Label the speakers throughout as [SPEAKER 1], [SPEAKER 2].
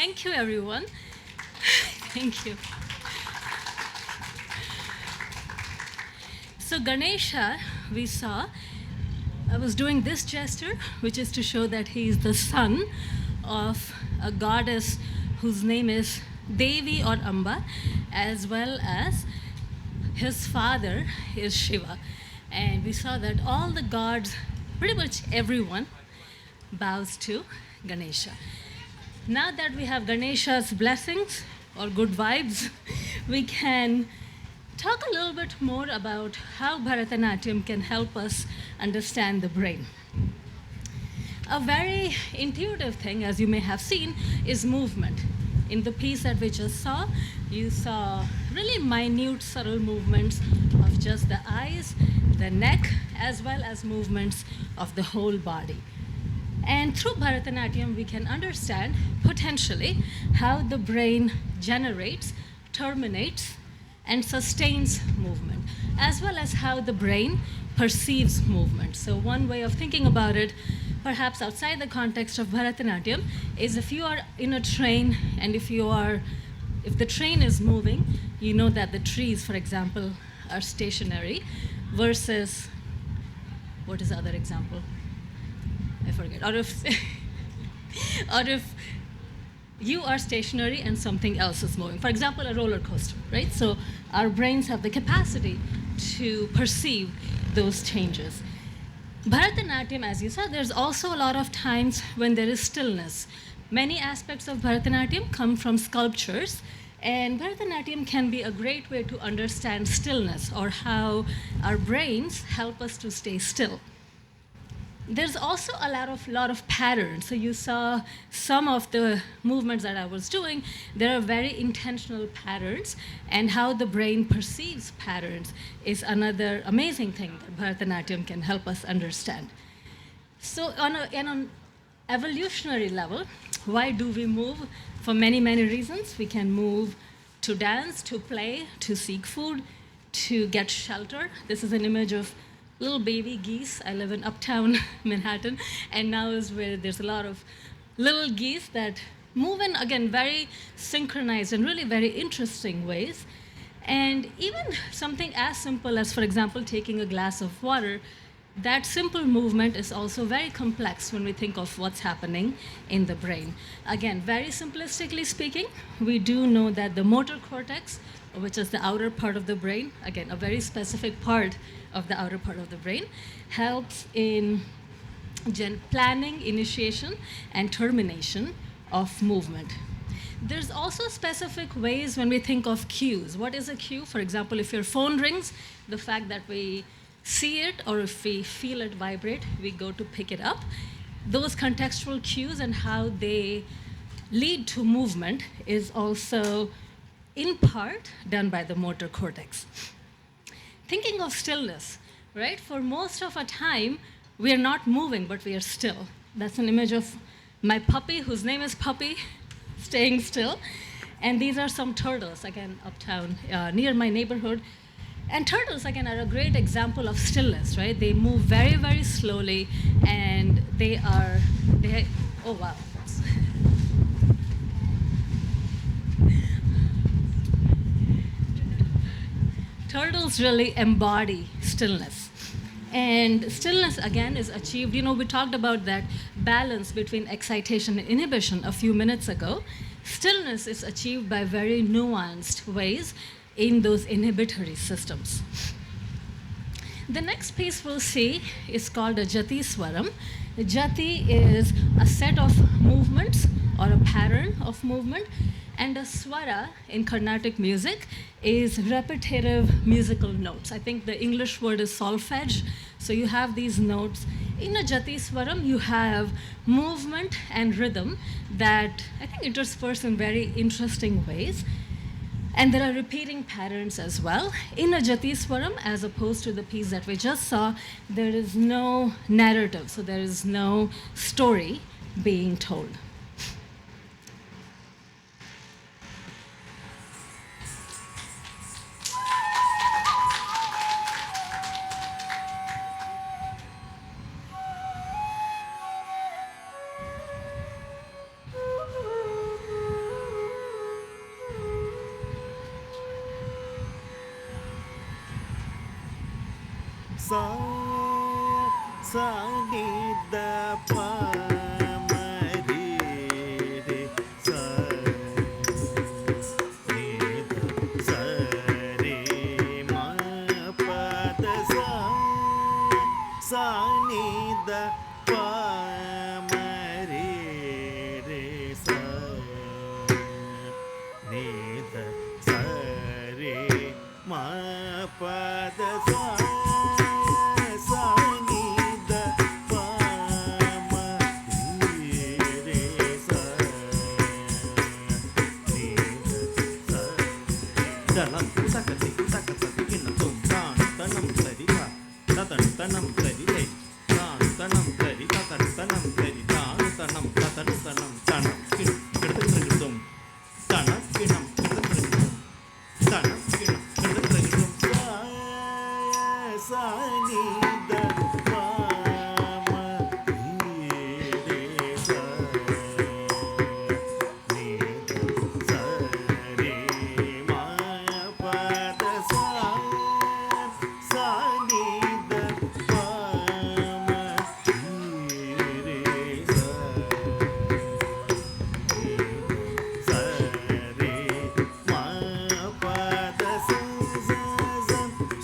[SPEAKER 1] Thank you, everyone. Thank you. So Ganesha, we saw, I was doing this gesture, which is to show that he is the son of a goddess whose name is Devi or Amba, as well as his father is Shiva. And we saw that all the gods, pretty much everyone, bows to Ganesha. Now that we have Ganesha's blessings or good vibes, we can talk a little bit more about how Bharatanatyam can help us understand the brain. A very intuitive thing, as you may have seen, is movement. In the piece that we just saw, you saw really minute, subtle movements of just the eyes, the neck, as well as movements of the whole body. And through Bharatanatyam, we can understand potentially how the brain generates, terminates, and sustains movement, as well as how the brain perceives movement. So one way of thinking about it, perhaps outside the context of Bharatanatyam, is if you are in a train and if the train is moving, you know that the trees, for example, are stationary versus, what is the other example? I forget. Or if you are stationary and something else is moving. For example, a roller coaster, right? So our brains have the capacity to perceive those changes. Bharatanatyam, as you saw, there's also a lot of times when there is stillness. Many aspects of Bharatanatyam come from sculptures, and Bharatanatyam can be a great way to understand stillness or how our brains help us to stay still. There's also a lot of patterns. So you saw some of the movements that I was doing. There are very intentional patterns, and how the brain perceives patterns is another amazing thing that Bharatanatyam can help us understand. So on an evolutionary level, why do we move? For many, many reasons. We can move to dance, to play, to seek food, to get shelter. This is an image of little baby geese. I live in uptown Manhattan, and now is where there's a lot of little geese that move in, again, very synchronized and really very interesting ways. And even something as simple as, for example, taking a glass of water, that simple movement is also very complex when we think of what's happening in the brain. Again, very simplistically speaking, we do know that the motor cortex, which is the outer part of the brain, again, a very specific part of the outer part of the brain, helps in planning, initiation, and termination of movement. There's also specific ways when we think of cues. What is a cue? For example, if your phone rings, the fact that we see it or if we feel it vibrate, we go to pick it up. Those contextual cues and how they lead to movement is also in part done by the motor cortex. Thinking of stillness, right? For most of our time, we are not moving, but we are still. That's an image of my puppy, whose name is Puppy, staying still. And these are some turtles, again, uptown, near my neighborhood. And turtles, again, are a great example of stillness, right? They move very, very slowly, and oh, wow. Turtles really embody stillness. And stillness, again, is achieved. We talked about that balance between excitation and inhibition a few minutes ago. Stillness is achieved by very nuanced ways in those inhibitory systems. The next piece we'll see is called a Jatiswaram. The Jati is a set of movements or a pattern of movement, and a swara in Carnatic music is repetitive musical notes. I think the English word is solfege. So you have these notes. In a Jatiswaram, you have movement and rhythm that I think intersperse in very interesting ways. And there are repeating patterns as well. In a Jatiswaram, as opposed to the piece that we just saw, there is no narrative, so there is no story being told.
[SPEAKER 2] sa sa ni da pa ma ri re sa ni da sa re ma pa da sa ni da pa ma ri re sa ni da sa re ma pa da sa ni da pa ma ri re sa ni da sa dalam kusakati kinna tum tan tanam sari ta tatan tanam sari te tan tanam sari tatan tanam sari tan tanam tanam kin kirdum tanam kinam kirdum tanam kinam kirdum sa ni da pa ma ri re sa ni da sa re ma pa da sa ni da pa ma ri re sa ni sa re ma pa da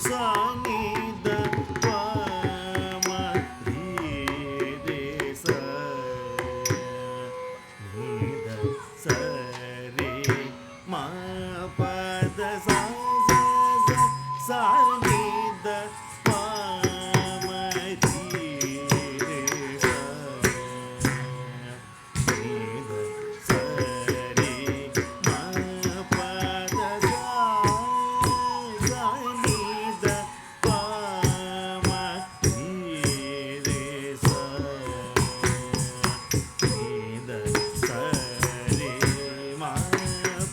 [SPEAKER 2] sa ni da pa ma ri re sa ni da sa re ma pa da sa ni da pa ma ri re sa ni da sa re ma pa da sa ni da pa ma ri re sa ni da sa re ma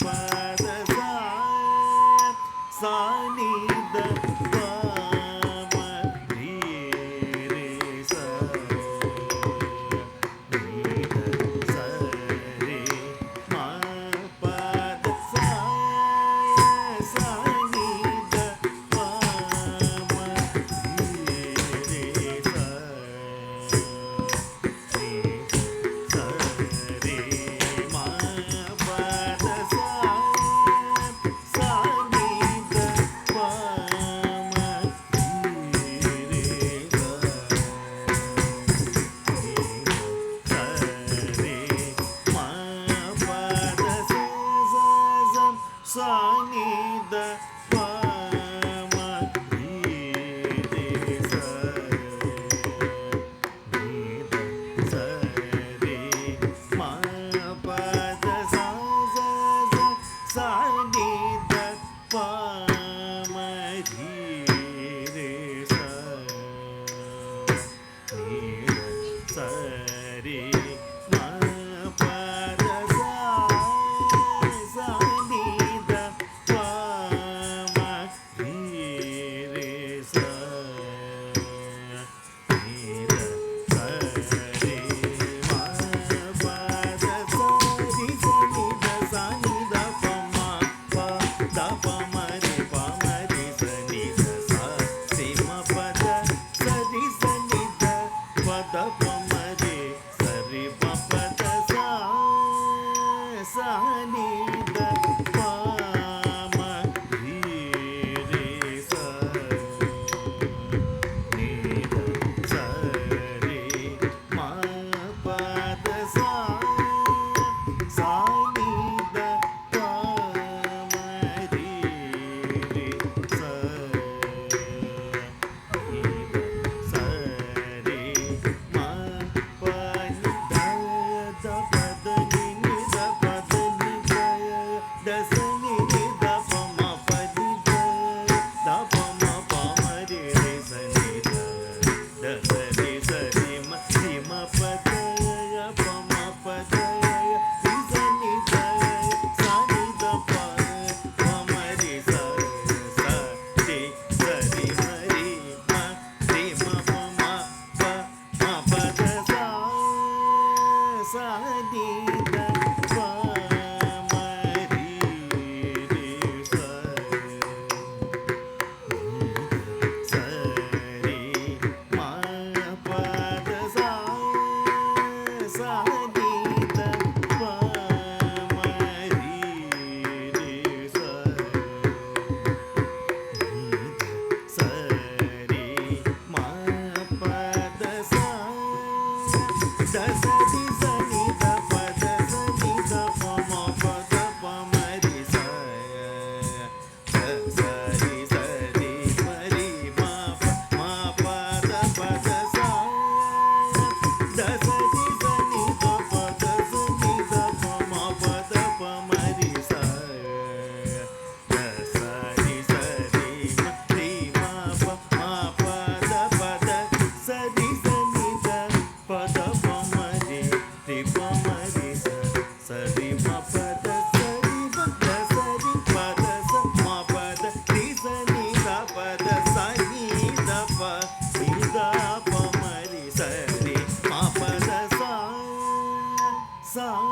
[SPEAKER 2] pa da sa ni da pa ma ri re sa ni da sa re ma pa da sa ni da pa ma ri re sa ni sa re ma pa da sa ni da pa ma ri re sa sa re ma pa da sa ni da pa ma ri re sa ni da sa re ma pa da sa ni da pa ma ri re sa ni da sa re ma pa da sa ni da pa ma ri re sa ni da sa re ma pa da sa ni da sa ni da pa ma pa da pa ma re sa ni da sa re ma pa da sa ni da pa da pa ma re sa re ma pa da sa ni da pa ma ri re sa ni da sa re ma pa da sa ni da pa ma ri re sa ni da sa re ma pa ni da pa da ni da pa da ni da sa ni da pa ma pa ni da pa ma ri re sa ni da sa re ma pa da pa ma pa da ri sa ni da pa ma ri sa re sa ri ma ri ma pa ma pa da sa ni da pa ma ri re sa ni da sa re sa